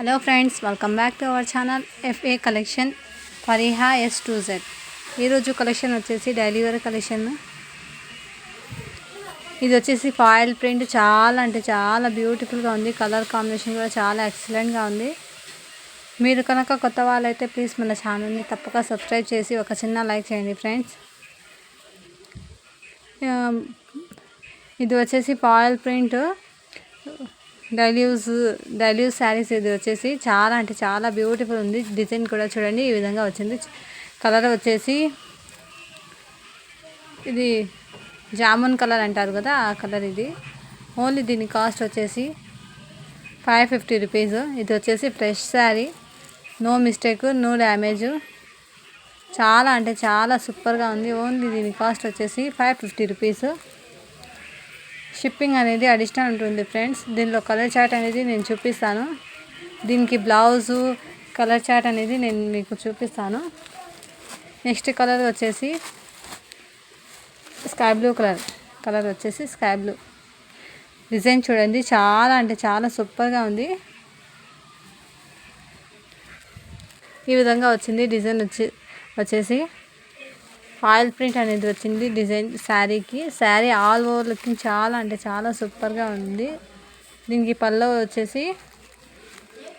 Hello friends, welcome back to our channel FA collection Fariha S2Z. ఈరోజు collection వచ్చేసి daily wear collection. ఇది వచ్చేసి foil print, చాలా అంటే చాలా బ్యూటిఫుల్గా ఉంది. కలర్ కాంబినేషన్ కూడా చాలా ఎక్సలెంట్గా ఉంది. మీరు కనుక కొత్త వాళ్ళైతే ప్లీజ్ మన ఛానల్ని తప్పక సబ్స్క్రైబ్ చేసి ఒక చిన్న లైక్ చేయండి ఫ్రెండ్స్. ఇది వచ్చేసి foil print daily use saris. ఇది వచ్చేసి చాలా అంటే చాలా బ్యూటిఫుల్ ఉంది. డిజైన్ కూడా చూడండి ఈ విధంగా వచ్చింది. కలర్ వచ్చేసి ఇది జామున్ కలర్ అంటారు కదా, ఆ కలర్ ఇది. ఓన్లీ దీని కాస్ట్ వచ్చేసి 550 రూపీస్. ఇది వచ్చేసి fresh sari, no mistake, no damage. చాలా అంటే చాలా సూపర్గా ఉంది. ఓన్లీ దీని కాస్ట్ వచ్చేసి 550 రూపీస్. షిప్పింగ్ అనేది అడిషనల్ ఉంటుంది ఫ్రెండ్స్. దీనిలో కలర్ చార్ట్ అనేది నేను చూపిస్తాను. దీనికి బ్లౌజు కలర్ చార్ట్ అనేది నేను మీకు చూపిస్తాను. నెక్స్ట్ కలర్ వచ్చేసి స్కై బ్లూ కలర్ వచ్చేసి స్కై బ్లూ. డిజైన్ చూడండి చాలా అంటే చాలా సూపర్గా ఉంది. ఈ విధంగా వచ్చింది డిజైన్. వచ్చేసి ఫాయిల్ ప్రింట్ అనేది వచ్చింది డిజైన్ శారీకి. శారీ ఆల్ ఓవర్ లుకింగ్ చాలా అంటే చాలా సూపర్గా ఉంది. దీనికి పల్లో వచ్చేసి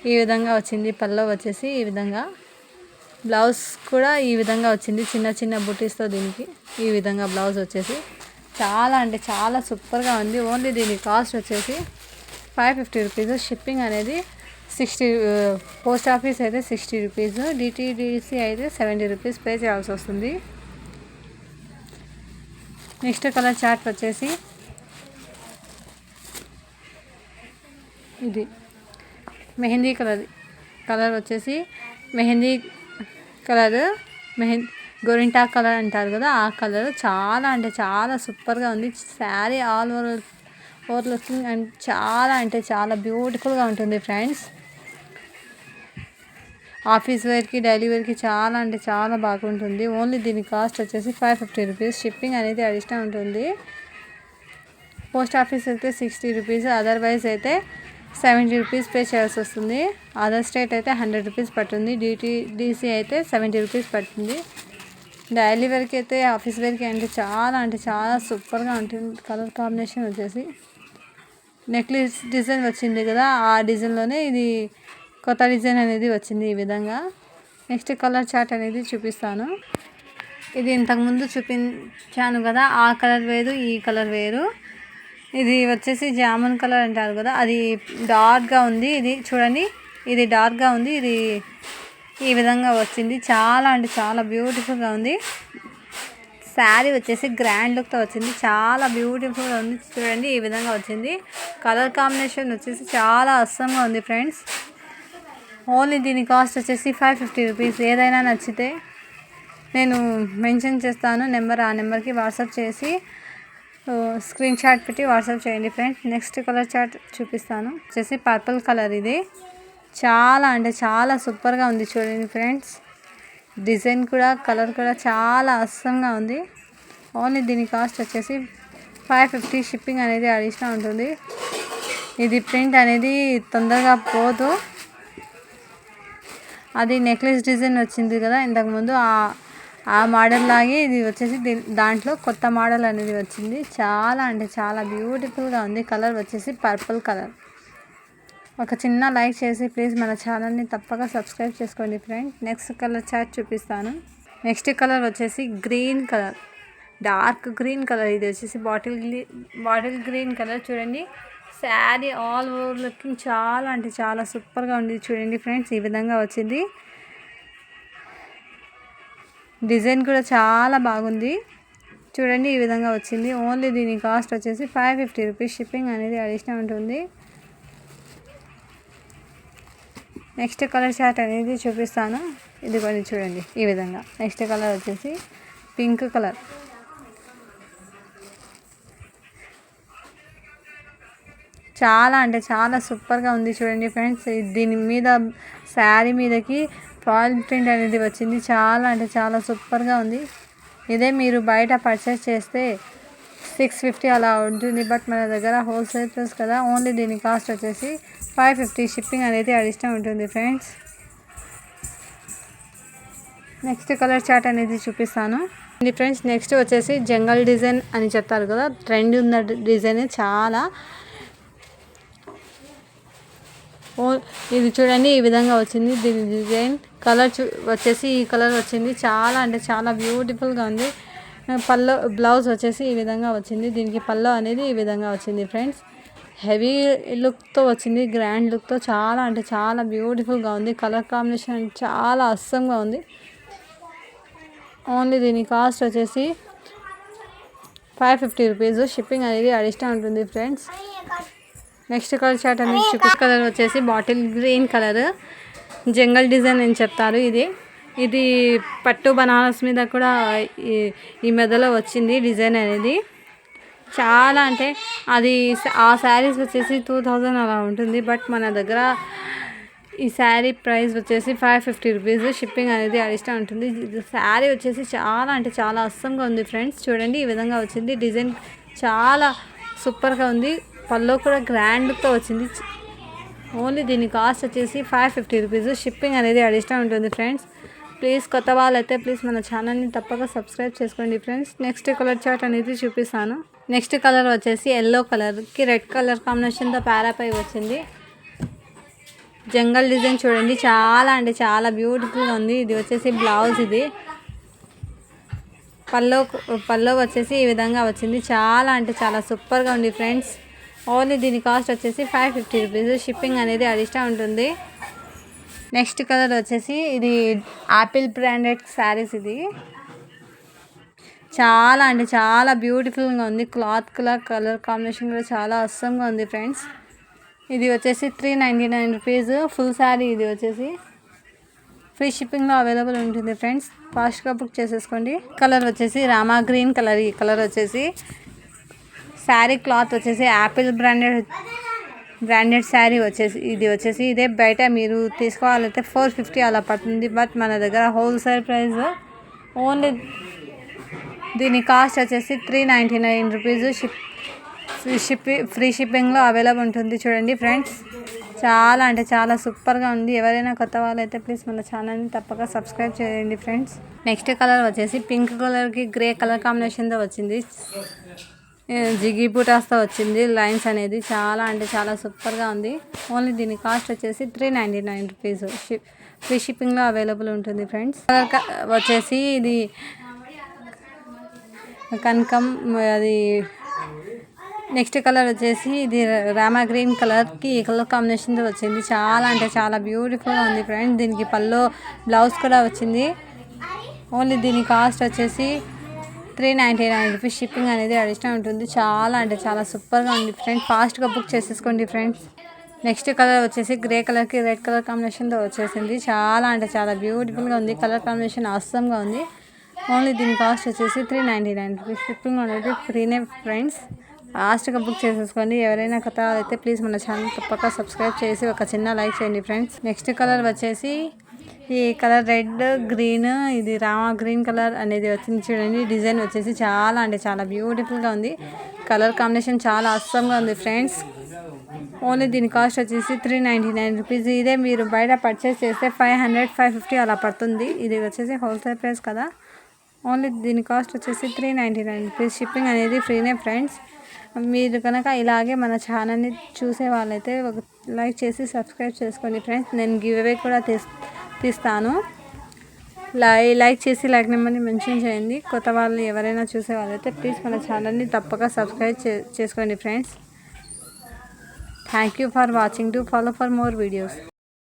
ఈ విధంగా వచ్చింది. పల్లో వచ్చేసి ఈ విధంగా, బ్లౌజ్ కూడా ఈ విధంగా వచ్చింది చిన్న చిన్న బుటీస్తో. దీనికి ఈ విధంగా బ్లౌజ్ వచ్చేసి చాలా అంటే చాలా సూపర్గా ఉంది. ఓన్లీ దీని కాస్ట్ వచ్చేసి 550 రూపీస్. షిప్పింగ్ అనేది 60, పోస్ట్ ఆఫీస్ అయితే 60 రూపీస్, DTDC అయితే 70 రూపీస్ పే చేయాల్సి వస్తుంది. నెక్స్ట్ కలర్ చార్ట్ వచ్చేసి ఇది మెహందీ కలర్ వచ్చేసి మెహందీ గోరింటా కలర్ అంటారు కదా, ఆ కలర్. చాలా అంటే చాలా సూపర్గా ఉంది. Sari all over looking and చాలా అంటే చాలా బ్యూటిఫుల్గా ఉంటుంది ఫ్రెండ్స్. ఆఫీస్ వేర్కి, డైలీ వేర్కి చాలా అంటే చాలా బాగుంటుంది. ఓన్లీ దీని కాస్ట్ వచ్చేసి 550 రూపీస్. షిప్పింగ్ అనేది అడిషనల్ ఉంటుంది. పోస్ట్ ఆఫీస్ అయితే 60 రూపీస్, అదర్వైజ్ అయితే 70 రూపీస్ పే చేయాల్సి వస్తుంది. అదర్ స్టేట్ అయితే 100 రూపీస్ పడుతుంది. DTDC అయితే 70 రూపీస్ పడుతుంది. డైలీ వేర్కి అయితే, ఆఫీస్ వేర్కి అంటే చాలా సూపర్గా ఉంటుంది. కలర్ కాంబినేషన్ వచ్చేసి నెక్లెస్ డిజైన్ వచ్చింది కదా, ఆ డిజైన్లోనే ఇది కొత్త డిజైన్ అనేది వచ్చింది ఈ విధంగా. నెక్స్ట్ కలర్ చార్ట్ అనేది చూపిస్తాను. ఇది ఇంతకుముందు చూపించాను కదా, ఆ కలర్ వేరు, ఈ కలర్ వేరు. ఇది వచ్చేసి జామున్ కలర్ అంటారు కదా, అది డార్క్గా ఉంది. ఇది చూడండి, ఇది డార్క్గా ఉంది. ఇది ఈ విధంగా వచ్చింది. చాలా అంటే చాలా బ్యూటిఫుల్గా ఉంది. శారీ వచ్చేసి గ్రాండ్ లుక్తో వచ్చింది. చాలా బ్యూటిఫుల్గా ఉంది. చూడండి ఈ విధంగా వచ్చింది. కలర్ కాంబినేషన్ వచ్చేసి చాలా అస్సంగా ఉంది ఫ్రెండ్స్. ఓన్లీ దీని కాస్ట్ వచ్చేసి 550 రూపీస్. ఏదైనా నచ్చితే నేను మెన్షన్ చేస్తాను నెంబర్, ఆ నెంబర్కి వాట్సాప్ చేసి స్క్రీన్ షాట్ పెట్టి వాట్సాప్ చేయండి ఫ్రెండ్స్. నెక్స్ట్ కలర్ చార్ట్ చూపిస్తాను. వచ్చేసి పర్పుల్ కలర్. ఇది చాలా అంటే చాలా సూపర్గా ఉంది. చూడండి ఫ్రెండ్స్, డిజైన్ కూడా కలర్ కూడా చాలా అస్సంగా ఉంది. ఓన్లీ దీని కాస్ట్ వచ్చేసి 550. షిప్పింగ్ అనేది అడిషనల్ ఉంటుంది. ఇది ప్రింట్ అనేది తొందరగా పోదు. అది నెక్లెస్ డిజైన్ వచ్చింది కదా ఇంతకుముందు, ఆ మోడల్ లాగే ఇది వచ్చేసి దాంట్లో కొత్త మోడల్ అనేది వచ్చింది. చాలా అంటే చాలా బ్యూటిఫుల్గా ఉంది. కలర్ వచ్చేసి పర్పుల్ కలర్. ఒక చిన్న లైక్ చేసి ప్లీజ్ మన ఛానల్ని తప్పక సబ్స్క్రైబ్ చేసుకోండి ఫ్రెండ్. నెక్స్ట్ కలర్ చార్ట్ చూపిస్తాను. నెక్స్ట్ కలర్ వచ్చేసి green colour, dark green colour. ఇది వచ్చేసి బాటిల్ గ్రీన్ కలర్. చూడండి శారీ ఆల్ ఓవర్ లుకింగ్ చాలా అంటే చాలా సూపర్గా ఉంది. చూడండి ఫ్రెండ్స్, ఈ విధంగా వచ్చింది. డిజైన్ కూడా చాలా బాగుంది. చూడండి ఈ విధంగా వచ్చింది. ఓన్లీ దీని కాస్ట్ వచ్చేసి 550 రూపీస్. షిప్పింగ్ అనేది అడిషనల్ ఉంటుంది. నెక్స్ట్ కలర్ చార్ట్ అనేది చూపిస్తాను. ఇది కూడా చూడండి ఈ విధంగా. నెక్స్ట్ కలర్ వచ్చేసి పింక్ కలర్. చాలా అంటే చాలా సూపర్గా ఉంది. చూడండి ఫ్రెండ్స్, దీని మీద శారీ మీదకి ఫాయిల్ ప్రింట్ అనేది వచ్చింది. చాలా అంటే చాలా సూపర్గా ఉంది. ఇదే మీరు బయట పర్చేస్ చేస్తే 650 అలా ఉంటుంది. బట్ మన దగ్గర హోల్సేల్ ప్రైస్ కదా, ఓన్లీ దీని కాస్ట్ వచ్చేసి 550. షిప్పింగ్ అనేది అడిషనల్ ఉంటుంది ఫ్రెండ్స్. నెక్స్ట్ కలర్ చార్ట్ అనేది చూపిస్తాను ఫ్రెండ్స్. నెక్స్ట్ వచ్చేసి జంగల్ డిజైన్ అని చెప్తారు కదా, ట్రెండ్ ఉన్న డిజైన్ చాలా. ఇది చూడండి, ఈ విధంగా వచ్చింది దీని డిజైన్. కలర్ వచ్చేసి ఈ కలర్ వచ్చింది. చాలా అంటే చాలా బ్యూటిఫుల్గా ఉంది. పల్లో బ్లౌజ్ వచ్చేసి ఈ విధంగా వచ్చింది. దీనికి పల్లో అనేది ఈ విధంగా వచ్చింది ఫ్రెండ్స్. హెవీ లుక్తో వచ్చింది, గ్రాండ్ లుక్తో. చాలా అంటే చాలా బ్యూటిఫుల్గా ఉంది. కలర్ కాంబినేషన్ చాలా అస్సంగా ఉంది. ఓన్లీ దీని కాస్ట్ వచ్చేసి 550 రూపీస్. షిప్పింగ్ అనేది అడిషనల్ ఉంటుంది ఫ్రెండ్స్. నెక్స్ట్ కలర్ చార్ట్ అనేది కలర్ వచ్చేసి బాటిల్ గ్రీన్ కలర్, జంగల్ డిజైన్ అని చెప్తారు. ఇది పట్టు బనారస్ మీద కూడా ఈ మెదలో వచ్చింది డిజైన్ అనేది. చాలా అంటే అది ఆ శారీస్ వచ్చేసి 2000 అలా ఉంటుంది. బట్ మన దగ్గర ఈ శారీ ప్రైస్ వచ్చేసి 550 రూపీస్. షిప్పింగ్ అనేది అడిషనల్ ఉంటుంది. శారీ వచ్చేసి చాలా అంటే చాలా అస్సంగా ఉంది ఫ్రెండ్స్. చూడండి, ఈ విధంగా వచ్చింది. డిజైన్ చాలా సూపర్గా ఉంది. పల్లో కూడా గ్రాండ్తో వచ్చింది. ఓన్లీ దీని కాస్ట్ వచ్చేసి 550 రూపీస్. షిప్పింగ్ అనేది అడిషనల్ ఉంటుంది ఫ్రెండ్స్. ప్లీజ్ కొత్త వాళ్ళైతే ప్లీజ్ మన ఛానల్ని తప్పక సబ్స్క్రైబ్ చేసుకోండి ఫ్రెండ్స్. నెక్స్ట్ కలర్ చార్ట్ అనేది చూపిస్తాను. నెక్స్ట్ కలర్ వచ్చేసి ఎల్లో కలర్కి రెడ్ కలర్ కాంబినేషన్తో ప్యారాపై వచ్చింది. జంగల్ డిజైన్ చూడండి, చాలా అంటే చాలా బ్యూటిఫుల్గా ఉంది. ఇది వచ్చేసి బ్లౌజ్. ఇది పల్లో వచ్చేసి ఈ విధంగా వచ్చింది. చాలా అంటే చాలా సూపర్గా ఉంది ఫ్రెండ్స్. ఓన్లీ దీని కాస్ట్ వచ్చేసి 550 రూపీస్. షిప్పింగ్ అనేది అడిషనల్ ఉంటుంది. నెక్స్ట్ కలర్ వచ్చేసి ఇది యాపిల్ బ్రాండెడ్ శారీస్. ఇది చాలా అంటే చాలా బ్యూటిఫుల్గా ఉంది. క్లాత్ కలర్ కాంబినేషన్ కూడా చాలా అస్సంగా ఉంది ఫ్రెండ్స్. ఇది వచ్చేసి 399 రూపీస్ ఫుల్ శారీ. ఇది వచ్చేసి ఫ్రీ షిప్పింగ్లో అవైలబుల్ ఉంటుంది ఫ్రెండ్స్. ఫాస్ట్గా బుక్ చేసేసుకోండి. కలర్ వచ్చేసి రామా గ్రీన్ కలర్. ఈ కలర్ వచ్చేసి శారీ క్లాత్ వచ్చేసి యాపిల్ బ్రాండెడ్ శారీ వచ్చేసి ఇది వచ్చేసి ఇదే బయట మీరు తీసుకోవాలంటే 450 అలా పడుతుంది. బట్ మన దగ్గర హోల్సేల్ ప్రైస్ ఓన్లీ దీని కాస్ట్ వచ్చేసి 399 రూపీస్. ఫ్రీ షిప్పింగ్లో అవైలబుల్ ఉంటుంది. చూడండి ఫ్రెండ్స్, చాలా అంటే చాలా సూపర్గా ఉంది. ఎవరైనా కొత్త వాళ్ళైతే ప్లీజ్ మన ఛానల్ని తప్పక సబ్స్క్రైబ్ చేయండి ఫ్రెండ్స్. నెక్స్ట్ కలర్ వచ్చేసి పింక్ కలర్కి గ్రే కలర్ కాంబినేషన్తో వచ్చింది. జిగి బూటాస్తో వచ్చింది లైన్స్ అనేది. చాలా అంటే చాలా సూపర్గా ఉంది. ఓన్లీ దీని కాస్ట్ వచ్చేసి 399 రూపీస్. ఫ్రీ షిప్పింగ్లో అవైలబుల్ ఉంటుంది ఫ్రెండ్స్. కలర్ వచ్చేసి ఇది కనకం. అది నెక్స్ట్ కలర్ వచ్చేసి ఇది రామా గ్రీన్ కలర్కి ఈ కలర్ కాంబినేషన్తో వచ్చింది. చాలా అంటే చాలా బ్యూటిఫుల్గా ఉంది ఫ్రెండ్స్. దీనికి పల్లో బ్లౌజ్ కూడా వచ్చింది. ఓన్లీ దీని కాస్ట్ వచ్చేసి 399 రూపీస్. షిప్పింగ్ అనేది అడిషనల్ ఉంటుంది. చాలా అంటే చాలా సూపర్గా ఉంది ఫ్రెండ్స్. ఫాస్ట్గా బుక్ చేసేసుకోండి ఫ్రెండ్స్. నెక్స్ట్ కలర్ వచ్చేసి గ్రే కలర్కి రెడ్ కలర్ కాంబినేషన్తో వచ్చేసింది. చాలా అంటే చాలా బ్యూటిఫుల్గా ఉంది. కలర్ కాంబినేషన్ అవసరంగా ఉంది. ఓన్లీ దీని కాస్ట్ వచ్చేసి 399 రూపీస్. షిప్పింగ్ అనేది ఫ్రీనే ఫ్రెండ్స్. ఫాస్ట్గా బుక్ చేసేసుకోండి. ఎవరైనా కొత్త అయితే ప్లీజ్ మన ఛానల్ తప్పక సబ్స్క్రైబ్ చేసి ఒక చిన్న లైక్ చేయండి ఫ్రెండ్స్. నెక్స్ట్ కలర్ వచ్చేసి ఈ కలర్ రెడ్ గ్రీన్. ఇది రామా గ్రీన్ కలర్ అనేది వచ్చింది. చూడండి, డిజైన్ వచ్చేసి చాలా అంటే చాలా బ్యూటిఫుల్గా ఉంది. కలర్ కాంబినేషన్ చాలా అస్సంగా ఉంది ఫ్రెండ్స్. ఓన్లీ దీని కాస్ట్ వచ్చేసి 399 రూపీస్. ఇదే మీరు బయట పర్చేస్ చేస్తే 500 550 అలా పడుతుంది. ఇది వచ్చేసి హోల్సేల్ ప్రైస్ కదా. ఓన్లీ దీని కాస్ట్ వచ్చేసి 399 రూపీస్. షిప్పింగ్ అనేది ఫ్రీనే ఫ్రెండ్స్. మీరు కనుక ఇలాగే మన ఛానల్ని చూసే వాళ్ళైతే ఒక లైక్ చేసి సబ్స్క్రైబ్ చేసుకోండి ఫ్రెండ్స్. నేను గివ్ అవే కూడా తీస్తాను. లైక్ చేసి లైక్ నెంబర్ని మెన్షన్ చేయండి. కొత్త వాళ్ళు ఎవరైనా చూసే వాళ్ళైతే ప్లీజ్ మన ఛానల్ని తప్పక సబ్స్క్రైబ్ చేసుకోండి friends. Thank you for watching. To follow for more videos.